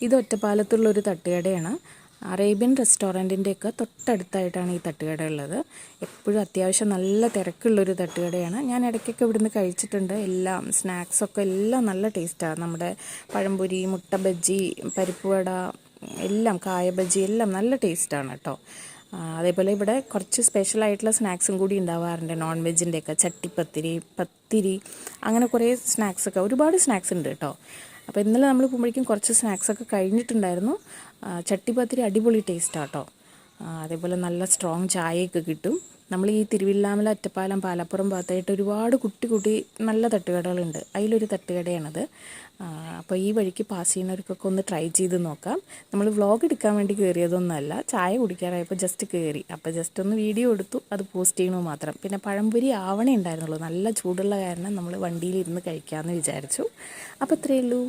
ഇത് ഒറ്റപ്പാലത്തുള്ളൊരു തട്ടുകടയാണ്. അറേബ്യൻ റെസ്റ്റോറൻറ്റിൻ്റെയൊക്കെ തൊട്ടടുത്തായിട്ടാണ് ഈ തട്ടുകട ഉള്ളത്. എപ്പോഴും അത്യാവശ്യം നല്ല തിരക്കുള്ളൊരു തട്ടുകടയാണ്. ഞാൻ ഇടയ്ക്കൊക്കെ ഇവിടുന്ന് കഴിച്ചിട്ടുണ്ട്. എല്ലാം സ്നാക്സൊക്കെ എല്ലാം നല്ല ടേസ്റ്റാണ്. നമ്മുടെ പഴംപൊരി, മുട്ട ബജ്ജി, പരിപ്പ് വട, എല്ലാം കായ ബജ്ജി എല്ലാം നല്ല ടേസ്റ്റാണ് കേട്ടോ. അതേപോലെ ഇവിടെ കുറച്ച് സ്പെഷ്യലായിട്ടുള്ള സ്നാക്സും കൂടി ഉണ്ടാവാറുണ്ട്. നോൺ വെജിൻ്റെയൊക്കെ ചട്ടിപ്പത്തിരി, പത്തിരി, അങ്ങനെ കുറേ സ്നാക്സൊക്കെ ഒരുപാട് സ്നാക്സ് ഉണ്ട് കേട്ടോ. അപ്പോൾ ഇന്നലെ നമ്മൾ പോകുമ്പോഴേക്കും കുറച്ച് സ്നാക്സൊക്കെ കഴിഞ്ഞിട്ടുണ്ടായിരുന്നു. ചട്ടിപ്പത്തിരി അടിപൊളി ടേസ്റ്റാണ് കേട്ടോ. അതേപോലെ നല്ല സ്ട്രോങ് ചായയൊക്കെ കിട്ടും. നമ്മൾ ഈ തിരുവില്ലാമല, ഒറ്റപ്പാലം, പാലപ്പുറം ഭാഗത്തായിട്ട് ഒരുപാട് കുട്ടി നല്ല തട്ടുകടകളുണ്ട്. അതിലൊരു തട്ടുകടയാണത്. അപ്പോൾ ഈ വഴിക്ക് പാസ് ചെയ്യുന്നവർക്കൊക്കെ ഒന്ന് ട്രൈ ചെയ്ത് നോക്കാം. നമ്മൾ വ്ളോഗ് എടുക്കാൻ വേണ്ടി കയറിയതൊന്നുമല്ല, ചായ കുടിക്കാറായപ്പോൾ ജസ്റ്റ് കയറി. അപ്പോൾ ജസ്റ്റ് ഒന്ന് വീഡിയോ എടുത്തു, അത് പോസ്റ്റ് ചെയ്യണു മാത്രം. പിന്നെ പഴംപൊരി ആവണേ ഉണ്ടായിരുന്നുള്ളൂ. നല്ല ചൂടുള്ള കാരണം നമ്മൾ വണ്ടിയിലിരുന്ന് കഴിക്കാമെന്ന് വിചാരിച്ചു. അപ്പോൾ ഇത്രയേ ഉള്ളൂ.